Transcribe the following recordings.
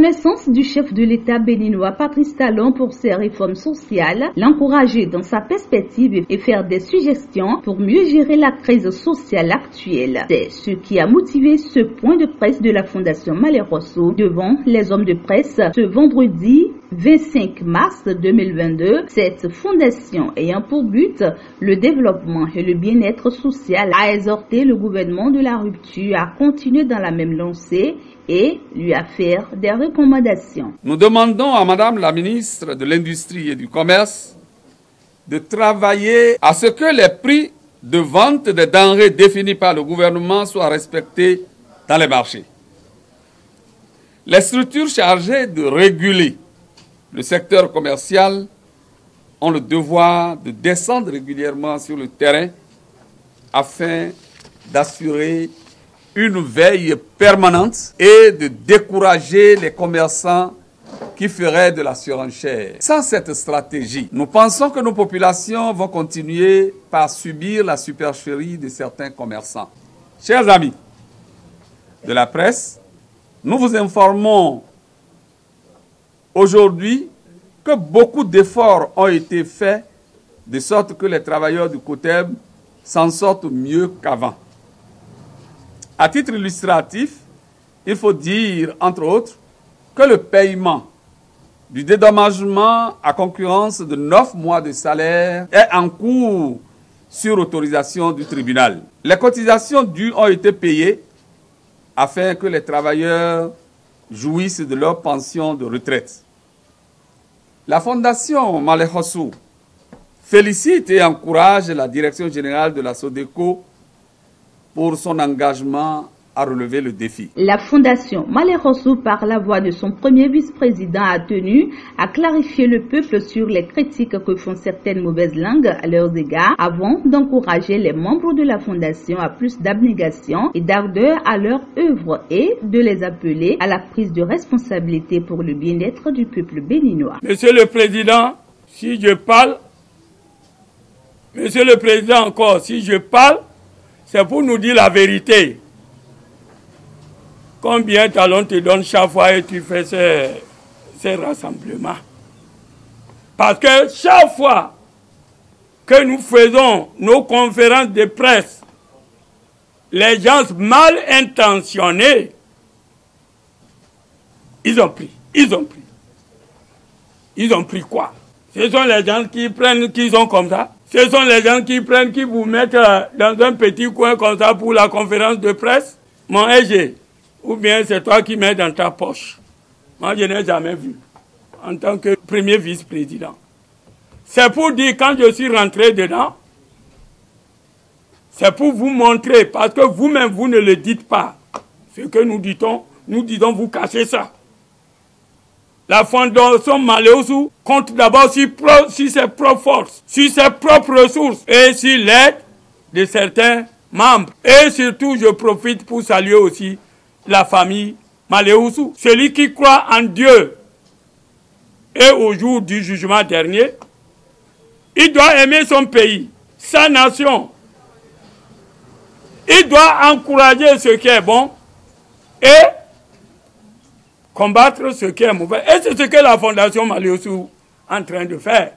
reconnaissance du chef de l'État béninois Patrice Talon pour ses réformes sociales, l'encourager dans sa perspective et faire des suggestions pour mieux gérer la crise sociale actuelle. C'est ce qui a motivé ce point de presse de la Fondation Malé-Rosso devant les hommes de presse ce vendredi 25 mars 2022. Cette fondation ayant pour but le développement et le bien-être social a exhorté le gouvernement de la rupture à continuer dans la même lancée et lui à faire des recommandations. Nous demandons à Madame la ministre de l'Industrie et du Commerce de travailler à ce que les prix de vente des denrées définis par le gouvernement soient respectés dans les marchés. Les structures chargées de réguler le secteur commercial ont le devoir de descendre régulièrement sur le terrain afin d'assurer une veille permanente et de décourager les commerçants qui feraient de la surenchère. Sans cette stratégie, nous pensons que nos populations vont continuer par subir la supercherie de certains commerçants. Chers amis de la presse, nous vous informons aujourd'hui que beaucoup d'efforts ont été faits de sorte que les travailleurs du COTEB s'en sortent mieux qu'avant. À titre illustratif, il faut dire, entre autres, que le paiement du dédommagement à concurrence de 9 mois de salaire est en cours sur autorisation du tribunal. Les cotisations dues ont été payées afin que les travailleurs jouissent de leur pension de retraite. La Fondation Malé-Rosso félicite et encourage la Direction générale de la SODECO pour son engagement à relever le défi. La Fondation Malé-Rosso, par la voix de son premier vice-président, a tenu à clarifier le peuple sur les critiques que font certaines mauvaises langues à leurs égards avant d'encourager les membres de la Fondation à plus d'abnégation et d'ardeur à leur œuvre et de les appeler à la prise de responsabilité pour le bien-être du peuple béninois. Monsieur le Président, si je parle, Monsieur le Président encore, si je parle, c'est pour nous dire la vérité. Combien Talon te donne chaque fois et tu fais ces rassemblements? Parce que chaque fois que nous faisons nos conférences de presse, les gens mal intentionnés, ils ont pris. Ils ont pris quoi? Ce sont les gens qui prennent, qui sont comme ça. Ce sont les gens qui prennent, qui vous mettent dans un petit coin comme ça pour la conférence de presse. Mon EG, ou bien c'est toi qui mets dans ta poche. Moi, je n'ai jamais vu en tant que premier vice-président. C'est pour dire, quand je suis rentré dedans, c'est pour vous montrer, parce que vous-même, vous ne le dites pas. Ce que nous disons, vous cachez ça. La Fondation Malé-Rosso compte d'abord sur ses propres forces, sur ses propres ressources et sur l'aide de certains membres. Et surtout, je profite pour saluer aussi la famille Malé-Rosso. Celui qui croit en Dieu et au jour du jugement dernier, il doit aimer son pays, sa nation. Il doit encourager ce qui est bon et combattre ce qui est mauvais. Et c'est ce que la Fondation Malé-Rosso est en train de faire.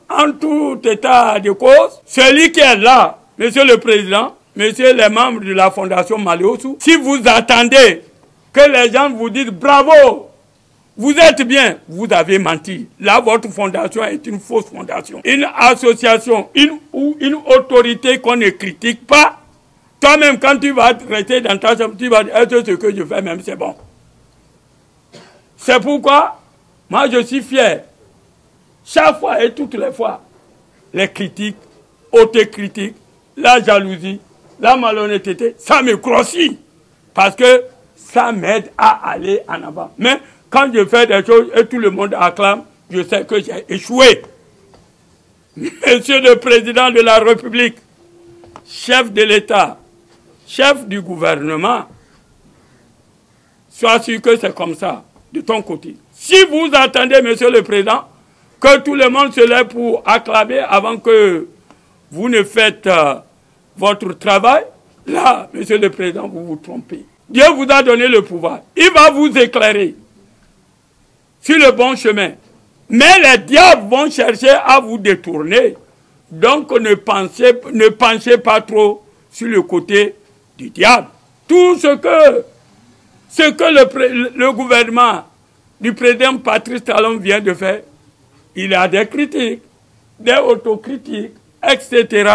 En tout état de cause, celui qui est là, Monsieur le Président, Messieurs les membres de la Fondation Malé-Rosso, si vous attendez que les gens vous disent bravo, vous êtes bien, vous avez menti. Là, votre fondation est une fausse fondation. Une association, une autorité qu'on ne critique pas. Toi-même, quand tu vas rester dans ta chambre, tu vas dire, est-ce que ce que je fais même, c'est bon. C'est pourquoi, moi, je suis fier. Chaque fois et toutes les fois, les critiques, autocritiques, la jalousie, la malhonnêteté, ça me grossit. Parce que ça m'aide à aller en avant. Mais quand je fais des choses et tout le monde acclame, je sais que j'ai échoué. Monsieur le Président de la République, chef de l'État, chef du gouvernement, sois sûr que c'est comme ça, de ton côté. Si vous attendez, Monsieur le Président, que tout le monde se lève pour acclamer avant que vous ne faites votre travail, là, Monsieur le Président, vous vous trompez. Dieu vous a donné le pouvoir. Il va vous éclairer. sur le bon chemin. Mais les diables vont chercher à vous détourner. Donc ne penchez pas trop sur le côté du diable. Tout ce que le gouvernement du président Patrice Talon vient de faire, il a des critiques, des autocritiques, etc.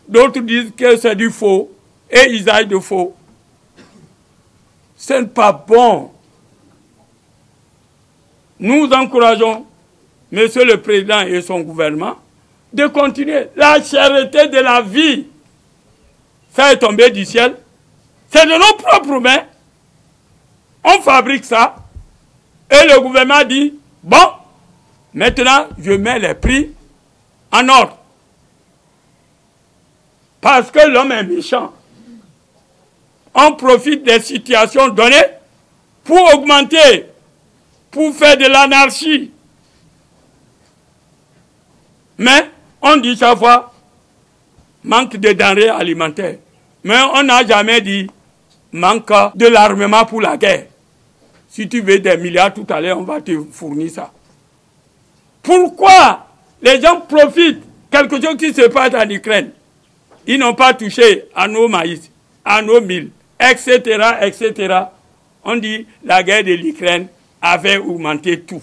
D'autres disent que c'est du faux et usage de faux. Ce n'est pas bon. Nous encourageons Monsieur le Président et son gouvernement de continuer. La cherté de la vie, ça est tombé du ciel. C'est de nos propres mains. On fabrique ça. Et le gouvernement dit, bon, maintenant, je mets les prix en ordre. Parce que l'homme est méchant. On profite des situations données pour augmenter, pour faire de l'anarchie. Mais on dit chaque fois, manque de denrées alimentaires. Mais on n'a jamais dit, manque de l'armement pour la guerre. Si tu veux des milliards tout à l'heure, on va te fournir ça. Pourquoi les gens profitent quelque chose qui se passe en Ukraine? Ils n'ont pas touché à nos maïs, à nos milles, etc., etc. On dit la guerre de l'Ukraine avait augmenté tout.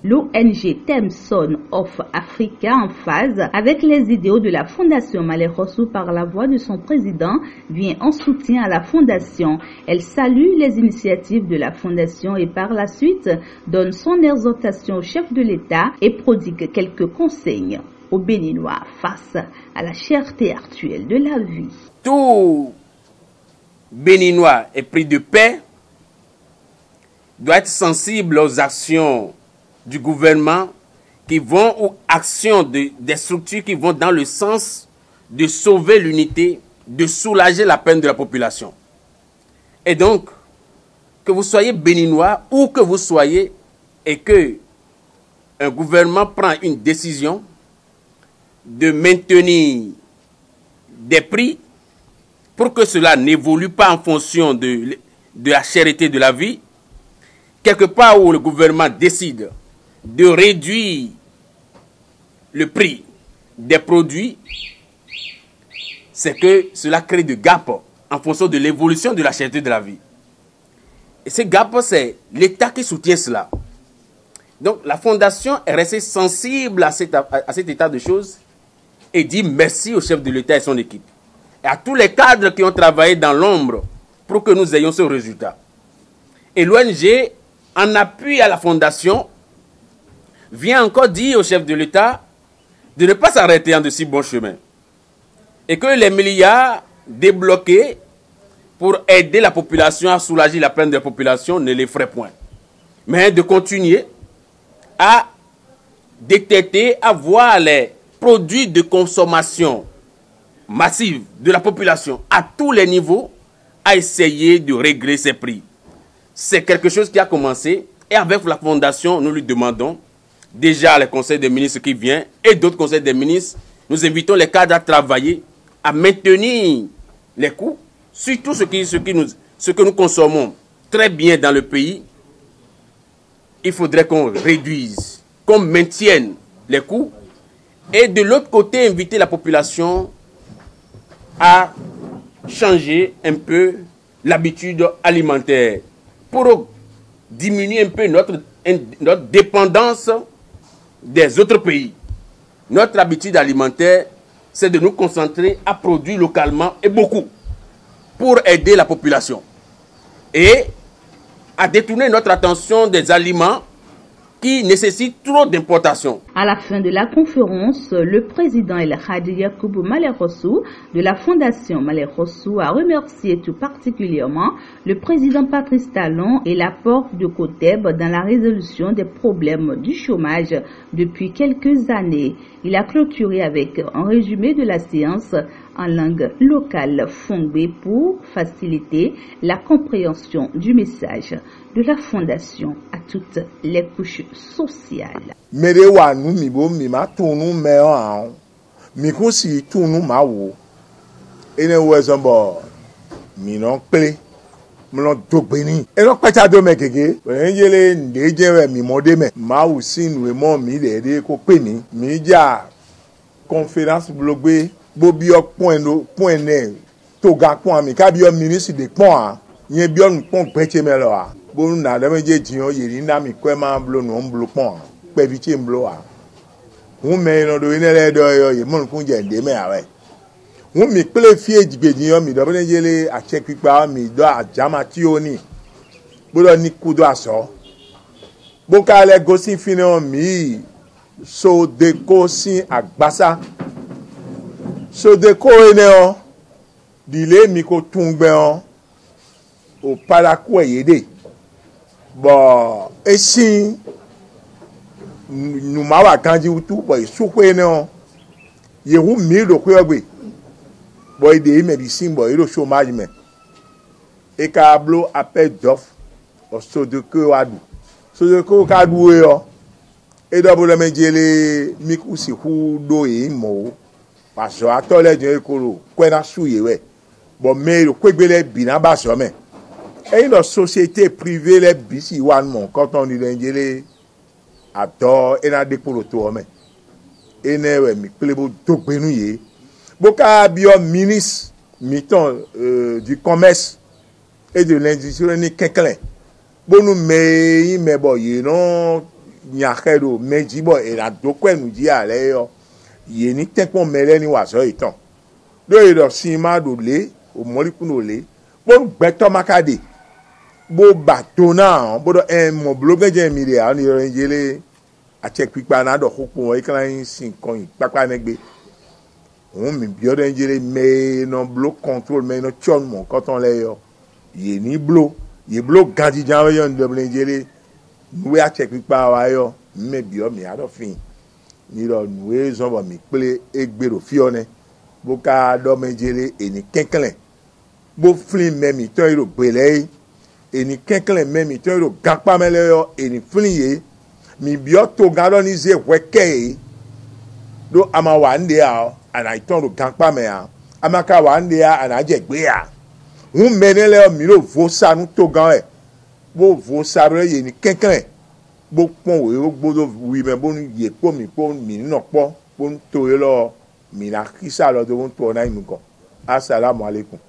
L'ONG Thomson of Africa, en phase avec les idéaux de la Fondation Malais Rossou par la voix de son président, vient en soutien à la Fondation. Elle salue les initiatives de la Fondation et par la suite donne son exhortation au chef de l'État et prodigue quelques conseils aux Béninois face à la cherté actuelle de la vie. Tout Béninois épris de paix doit être sensible aux actions du gouvernement qui vont, ou actions des structures qui vont dans le sens de sauver l'unité, de soulager la peine de la population. Et donc, que vous soyez béninois, où que vous soyez, et que un gouvernement prend une décision de maintenir des prix pour que cela n'évolue pas en fonction de la cherté de la vie, quelque part où le gouvernement décide de réduire le prix des produits, c'est que cela crée de gap en fonction de l'évolution de la cherté de la vie. Et ce gap, c'est l'État qui soutient cela. Donc la Fondation est restée sensible à cet état de choses et dit merci au chef de l'État et son équipe. Et à tous les cadres qui ont travaillé dans l'ombre pour que nous ayons ce résultat. Et l'ONG, en appui à la Fondation, vient encore dire au chef de l'État de ne pas s'arrêter en de si bons chemins. Et que les milliards débloqués pour aider la population à soulager la peine de la population ne les ferait point. Mais de continuer à détecter, à voir les produits de consommation massive de la population à tous les niveaux, à essayer de régler ces prix. C'est quelque chose qui a commencé et avec la Fondation, nous lui demandons déjà les conseils des ministres qui viennent et d'autres conseils des ministres, nous invitons les cadres à travailler, à maintenir les coûts, surtout ce que nous consommons très bien dans le pays. Il faudrait qu'on réduise, qu'on maintienne les coûts et de l'autre côté, inviter la population à changer un peu l'habitude alimentaire pour diminuer un peu notre dépendance des autres pays. Notre habitude alimentaire, c'est de nous concentrer à produire localement et beaucoup pour aider la population et à détourner notre attention des aliments qui nécessitent trop d'importation. À la fin de la conférence, le président El Hadji Yacoub Malais Rossou de la Fondation Malais Rossou a remercié tout particulièrement le président Patrice Talon et l'apport de COTEB dans la résolution des problèmes du chômage depuis quelques années. Il a clôturé avec un résumé de la séance en langue locale fondée pour faciliter la compréhension du message de la Fondation à toutes les couches sociales. Merewa nu mibo mima tunu meo mikusi tunu mawo ene wezombo minon ple mlɔ dogbeni elɔ kpɛtsa do mɛ keke yele ndedze wɛ mi mɔ de mɛ mawu si nue mɔ mi le de ko pe mi dza conférence blogbe bobiɔ point nɛ toga point mi ka biɔ ministre de point a nye biɔ nu point gbɛtse mɛ lɔ a bonu na ɖe me dze diɔ yeli na mi kɔɛ ma blo nu blo point a kpɛvitse blo a ŋu mɛ yinɔ do yinɛ lɛ dɔ yɔ ye mɔnu kun dze nde mɛ awɛ ŋu mi kple fie dzigbedzi yɔ mi dɔ bene yele atsɛ kpikpa mi dɔ adzamatiwo ni gbɔdɔ ni kudo asɔ boka lɛ gosi fi ne mi sodeko si agbasa sodeko ene o dile mi ko tungbe o o paraku eyede bo esi numawa kanji utu bo isukwe ene o yehu mi do kwe ogbe bo ide medicine bo iro chômage me e ka blo appel d'offre o sodeko wadu sodeko ka duwe o e do bo le mejele mi ku si hu do e mo paso atole je ekoro kwena suye we bo mero kwegbele bi na ba so me e lo société privée le bisi wan mon quand on dit ngele ato ena de polo to me ene we mi plebo dogbenu ye boka bio ministre miton du commerce et de l'industrie ni kenklen bonu me bo ye no nyakedo meji bo e la dokwenu ji ale yo ye ni tekpon mele ni waso itan do e do sima do le o mori kuno le bo gbeto makade bo batona bo do en mo bloge je mi re ani yo njele a check pipa na do kokpo e kan sin kon papa negbe on mi bio de njele me no blow control me no chon mon quand on le yo ye ni blow ye blow gadi jan yo ndble njele we a check pipa wa yo me bio mi ado fin ni lo nwe zombo mi pele egbero fione boka do menjele eni kenkelen bo flin memi to iro gbele eni kenkelen memi to iro gapa mele yo eni flin ye mi bio to gado ni ze weke do ama wande a ana iton ro gapa me a amaka wande a ana je gbe a hu menele mi ro vo sanu to gan e bo vo sabre ye ni kenkelen bo pon we gbodo wi me bo ye po mi no po pon to ye lo mi la kisa lo do to na imu ko assalamu alaikum.